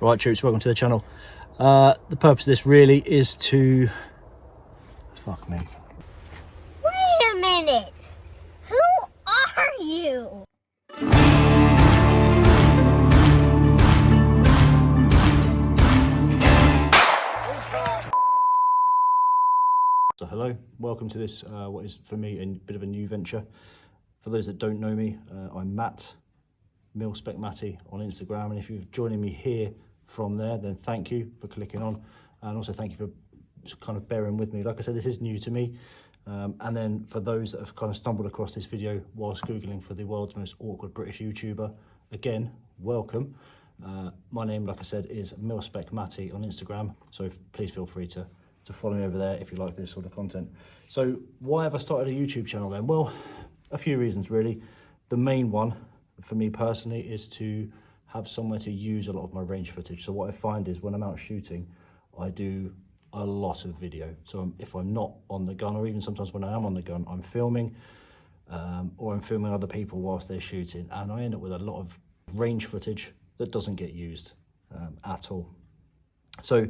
Right, troops, welcome to the channel. The purpose of this really is to... Fuck me. Wait a minute! Who are you? So hello, welcome to this, what is for me a bit of a new venture. For those that don't know me, I'm Matt, Mil-Spec Matty on Instagram, and if you're joining me here from there, then thank you for clicking on, and also thank you for kind of bearing with me. Like I said, this is new to me, and then for those that have kind of stumbled across this video whilst Googling for the world's most awkward British YouTuber, again, welcome. My name, like I said, is Mil-Spec Matty on Instagram, so please feel free to follow me over there if you like this sort of content. So why have I started a YouTube channel then? Well, a few reasons really. The main one for me personally is to have somewhere to use a lot of my range footage. So what I find is when I'm out shooting, I do a lot of video. So if I'm not on the gun, or even sometimes when I am on the gun, I'm filming or I'm filming other people whilst they're shooting, and I end up with a lot of range footage that doesn't get used at all. So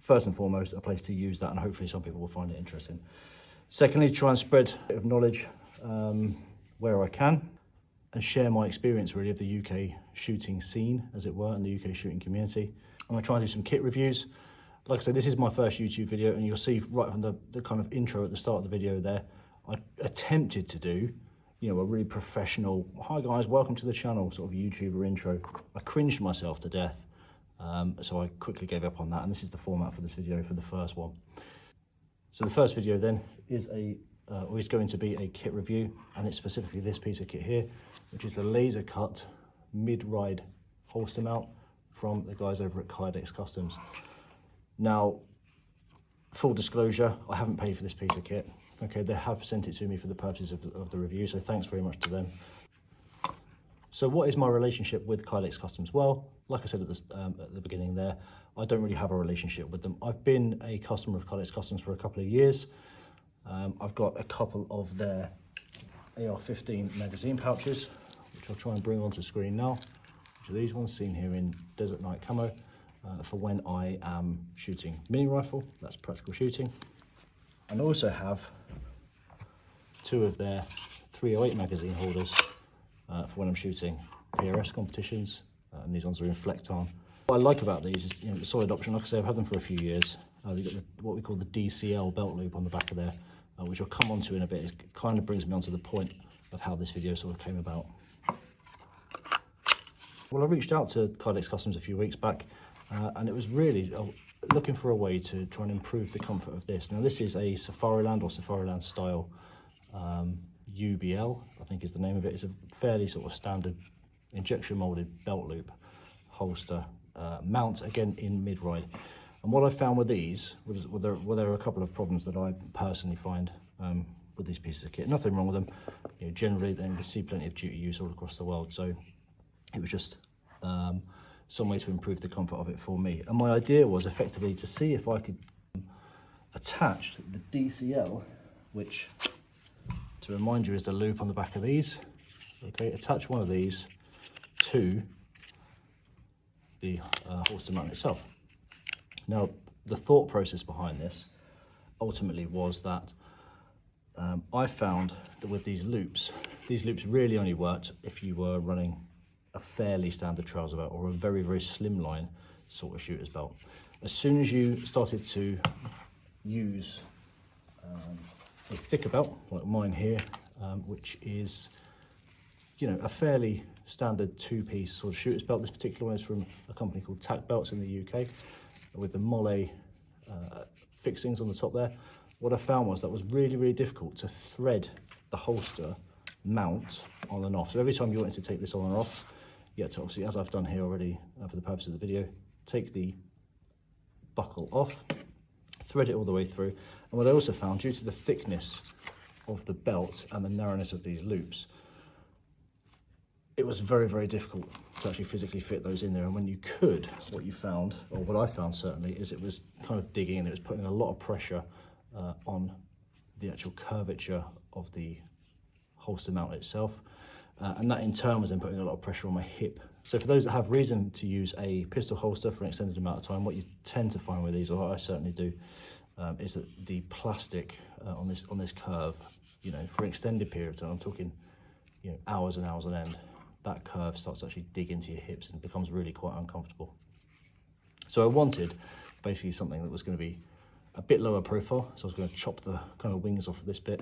first and foremost, a place to use that, and hopefully some people will find it interesting. Secondly, try and spread a bit of knowledge where I can, and share my experience really of the UK shooting scene, as it were, and the UK shooting community. I'm gonna try and do some kit reviews. Like I said, this is my first YouTube video, and you'll see right from the kind of intro at the start of the video there, I attempted to do, you know, a really professional, hi guys, welcome to the channel, sort of YouTuber intro. I cringed myself to death, so I quickly gave up on that, and this is the format for this video for the first one. So the first video then is going to be a kit review, and it's specifically this piece of kit here, which is the Lasercut Midride holster mount from the guys over at Kydex Customs. Now, full disclosure, I haven't paid for this piece of kit. Okay, they have sent it to me for the purposes of the review, so thanks very much to them. So what is my relationship with Kydex Customs? Well, like I said at the beginning there, I don't really have a relationship with them. I've been a customer of Kydex Customs for a couple of years. I've got a couple of their AR-15 magazine pouches, which I'll try and bring onto screen now, which are these ones seen here in Desert Night Camo, for when I am shooting mini rifle, that's practical shooting. And I also have two of their 308 magazine holders for when I'm shooting PRS competitions, and these ones are in Flectarn. What I like about these is, you know, the solid option. Like I say, I've had them for a few years. They've got what we call the DCL belt loop on the back of there, which I'll come onto in a bit. It kind of brings me onto the point of how this video sort of came about. Well, I reached out to Kydex Customs a few weeks back, and it was really looking for a way to try and improve the comfort of this. Now, this is a Safariland or Safariland style UBL, I think is the name of it. It's a fairly sort of standard injection molded belt loop holster mount, again in mid-ride. And what I found with these was there are a couple of problems that I personally find with these pieces of kit. Nothing wrong with them. You know, generally, they see plenty of duty use all across the world. So it was just some way to improve the comfort of it for me. And my idea was effectively to see if I could attach the DCL, which, to remind you, is the loop on the back of these. Okay, attach one of these to the holster mount itself. Now, the thought process behind this ultimately was that I found that with these loops really only worked if you were running a fairly standard trouser belt or a very, very slimline sort of shooter's belt. As soon as you started to use a thicker belt, like mine here, which is, you know, a fairly standard two-piece sort of shooter's belt. This particular one is from a company called Tac Belts in the UK, with the Molle fixings on the top there. What I found was that was really, really difficult to thread the holster mount on and off. So every time you wanted to take this on and off, you had to obviously, as I've done here already for the purpose of the video, take the buckle off, thread it all the way through. And what I also found, due to the thickness of the belt and the narrowness of these loops, it was very, very difficult to actually physically fit those in there. And when you could, what you found, or what I found certainly, is it was kind of digging and it was putting a lot of pressure on the actual curvature of the holster mount itself. and that in turn was then putting a lot of pressure on my hip. So for those that have reason to use a pistol holster for an extended amount of time, what you tend to find with these, or I certainly do, is that the plastic on this curve, you know, for an extended period of time, I'm talking, you know, hours and hours on end, that curve starts to actually dig into your hips and becomes really quite uncomfortable. So I wanted basically something that was going to be a bit lower profile, so I was going to chop the kind of wings off of this bit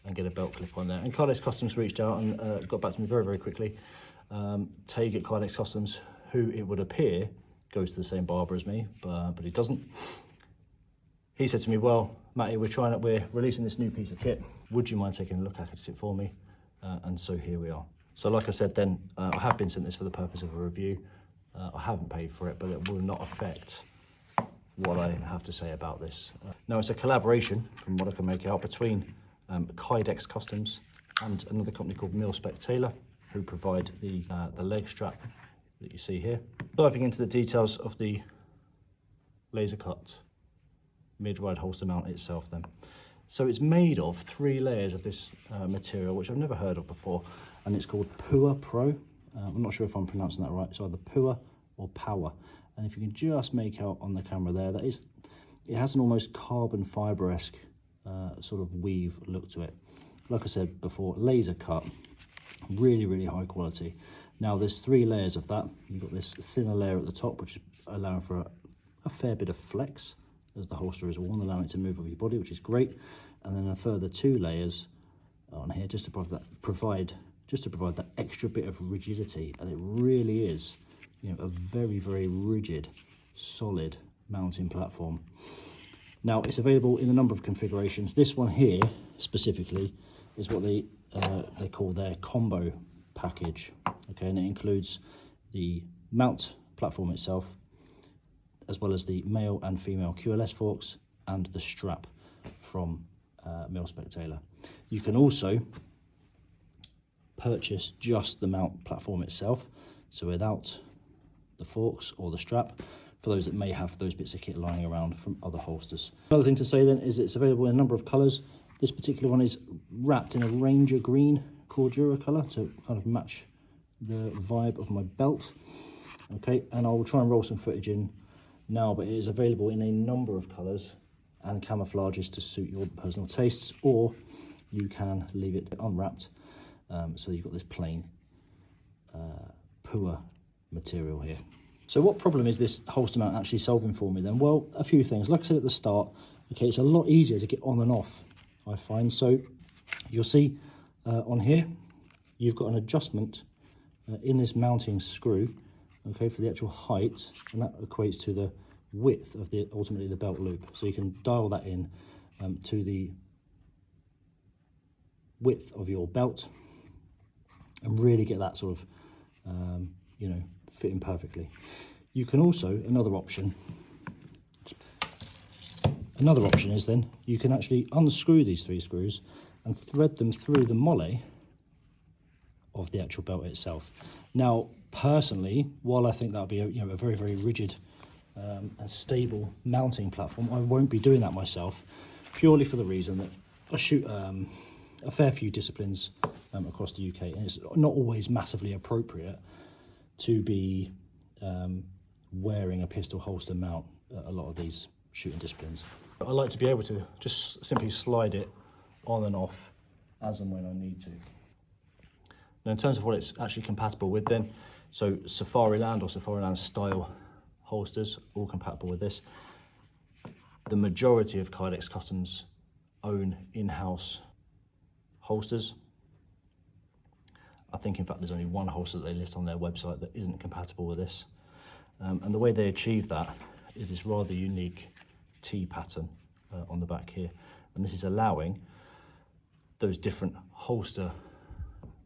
and get a belt clip on there. And Kydex Customs reached out and got back to me very, very quickly. Tage at Kydex Customs, who it would appear goes to the same barber as me, but he doesn't. He said to me, well, Matty, we're releasing this new piece of kit. Would you mind taking a look at it for me? And so here we are. So like I said then, I have been sent this for the purpose of a review. I haven't paid for it, but it will not affect what I have to say about this. Now it's a collaboration, from what I can make out, between Kydex Customs and another company called Mil-Spec Tailor, who provide the leg strap that you see here. Diving into the details of the Lasercut Midride holster mount itself then. So it's made of 3 layers of this material, which I've never heard of before, and it's called Pua Pro. I'm not sure if I'm pronouncing that right. It's either Pua or Power. And if you can just make out on the camera there, it has an almost carbon fibre-esque sort of weave look to it. Like I said before, laser cut, really, really high quality. Now there's 3 layers of that. You've got this thinner layer at the top, which is allowing for a fair bit of flex as the holster is worn, allowing it to move over your body, which is great. And then a further 2 layers on here just to provide that extra bit of rigidity. And it really is, you know, a very, very rigid, solid mounting platform. Now it's available in a number of configurations. This one here specifically is what they call their combo package. Okay, and it includes the mount platform itself, as well as the male and female QLS forks and the strap from Mil-Spec Tailor. You can also purchase just the mount platform itself, so without the forks or the strap, for those that may have those bits of kit lying around from other holsters. Another thing to say then is it's available in a number of colours. This particular one is wrapped in a Ranger Green Cordura colour to kind of match the vibe of my belt. Okay, and I will try and roll some footage in now, but it is available in a number of colours and camouflages to suit your personal tastes, or you can leave it unwrapped. So you've got this plain Pua material here. So what problem is this holster mount actually solving for me then? Well, a few things. Like I said at the start, okay, it's a lot easier to get on and off, I find. So you'll see on here, you've got an adjustment in this mounting screw, okay, for the actual height, and that equates to the width of ultimately the belt loop. So you can dial that in to the width of your belt and really get that sort of, you know, fitting perfectly. You can also, another option is then you can actually unscrew these 3 screws and thread them through the molle of the actual belt itself. Now, personally, while I think that would be a very, very rigid and stable mounting platform, I won't be doing that myself, purely for the reason that I shoot a fair few disciplines across the UK, and it's not always massively appropriate to be wearing a pistol holster mount at a lot of these shooting disciplines. I like to be able to just simply slide it on and off as and when I need to. Now, in terms of what it's actually compatible with then, so Safariland or Safariland style holsters, all compatible with this. The majority of Kydex Customs own in-house holsters. I think in fact there's only one holster that they list on their website that isn't compatible with this. And the way they achieve that is this rather unique T pattern on the back here. And this is allowing those different holster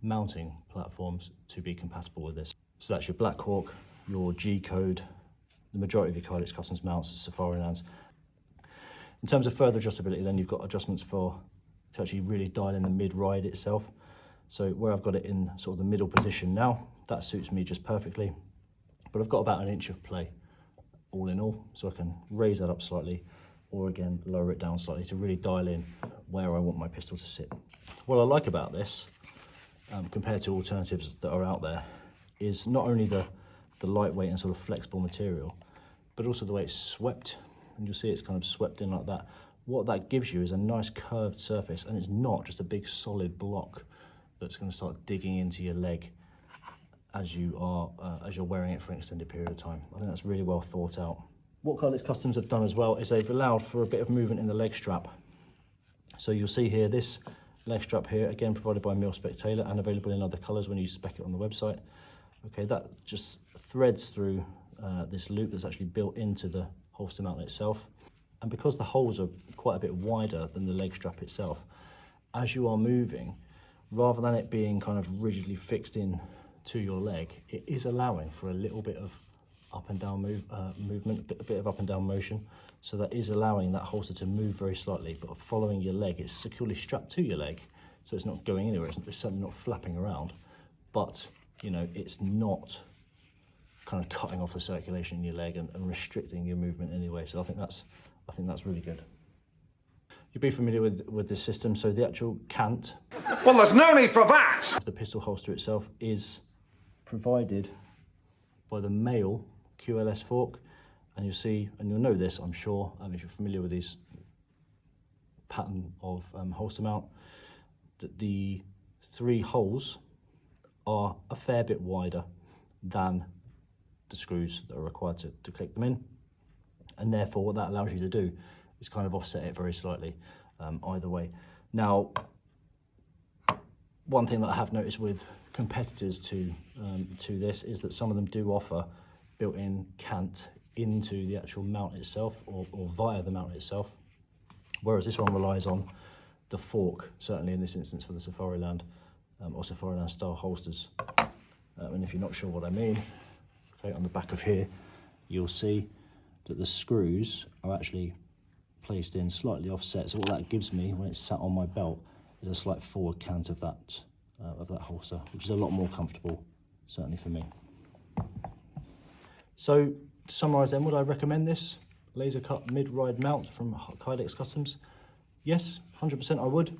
mounting platforms to be compatible with this. So that's your Black Hawk, your G-Code, the majority of your Kydex Customs mounts, Safarilands. In terms of further adjustability, then you've got adjustments to actually really dial in the mid-ride itself. So where I've got it in sort of the middle position now, that suits me just perfectly. But I've got about 1 inch of play all in all, so I can raise that up slightly, or again, lower it down slightly to really dial in where I want my pistol to sit. What I like about this compared to alternatives that are out there is not only the lightweight and sort of flexible material, but also the way it's swept. And you'll see it's kind of swept in like that. What that gives you is a nice curved surface, and it's not just a big solid block that's going to start digging into your leg as you're wearing it for an extended period of time. I think that's really well thought out. What Kydex Customs have done as well is they've allowed for a bit of movement in the leg strap. So you'll see here this leg strap here, again provided by Mil-Spec Tailor and available in other colours when you spec it on the website. Okay, that just threads through this loop that's actually built into the holster mount itself. And because the holes are quite a bit wider than the leg strap itself, as you are moving, rather than it being kind of rigidly fixed in to your leg, it is allowing for a little bit of up and down movement, a bit of up and down motion. So that is allowing that holster to move very slightly, but following your leg. It's securely strapped to your leg, so it's not going anywhere. It's certainly not flapping around, but you know, it's not kind of cutting off the circulation in your leg and restricting your movement anyway. So I think that's really good. You'll be familiar with this system. So the actual cant, well, there's no need for that. The pistol holster itself is provided by the male QLS fork, and you'll see, and you'll know this, I'm sure, if you're familiar with these pattern of holster mount, that the 3 holes are a fair bit wider than the screws that are required to click them in, and therefore what that allows you to do is kind of offset it very slightly either way. Now, one thing that I have noticed with competitors to this is that some of them do offer built-in cant into the actual mount itself, or via the mount itself, whereas this one relies on the fork, certainly in this instance for the Safariland or Safariland style holsters. And if you're not sure what I mean, okay, on the back of here you'll see that the screws are actually placed in slightly offset. So what that gives me when it's sat on my belt is a slight forward cant of that holster, which is a lot more comfortable, certainly for me. So to summarise then, would I recommend this Lasercut Midride mount from Kydex Customs? Yes, 100% I would.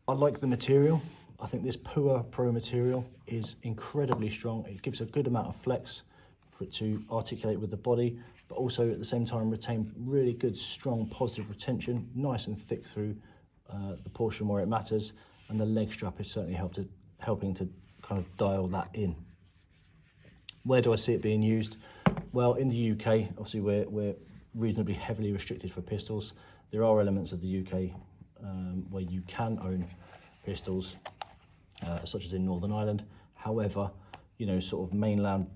I like the material. I think this PUA Pro material is incredibly strong. It gives a good amount of flex for it to articulate with the body, but also at the same time retain really good, strong, positive retention, nice and thick through the portion where it matters, and the leg strap is certainly helping to kind of dial that in. Where do I see it being used? Well, in the UK, obviously we're reasonably heavily restricted for pistols. There are elements of the UK where you can own pistols, such as in Northern Ireland. However, you know, sort of mainland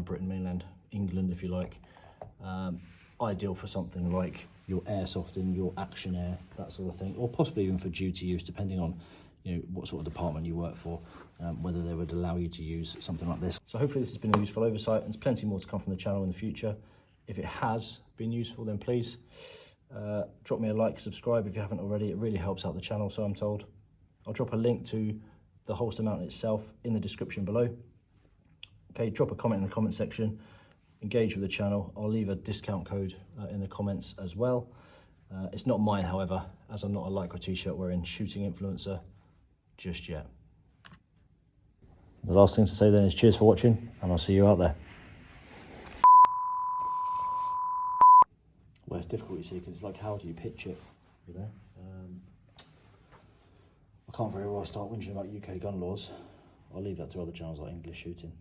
Britain, mainland England, if you like, ideal for something like your airsofting, your Action Air, that sort of thing, or possibly even for duty use, depending on, you know, what sort of department you work for, whether they would allow you to use something like this. So hopefully this has been a useful oversight, and there's plenty more to come from the channel in the future. If it has been useful, then please drop me a like, subscribe if you haven't already. It really helps out the channel, so I'm told. I'll drop a link to the holster mount itself in the description below. Okay, drop a comment in the comment section, engage with the channel. I'll leave a discount code in the comments as well. It's not mine, however, as I'm not a Lycra t-shirt wearing shooting influencer just yet. The last thing to say then is cheers for watching, and I'll see you out there. Well, it's difficult, you see, because it's like, how do you pitch it, you know? I can't very well start whinging about UK gun laws. I'll leave that to other channels like English Shooting.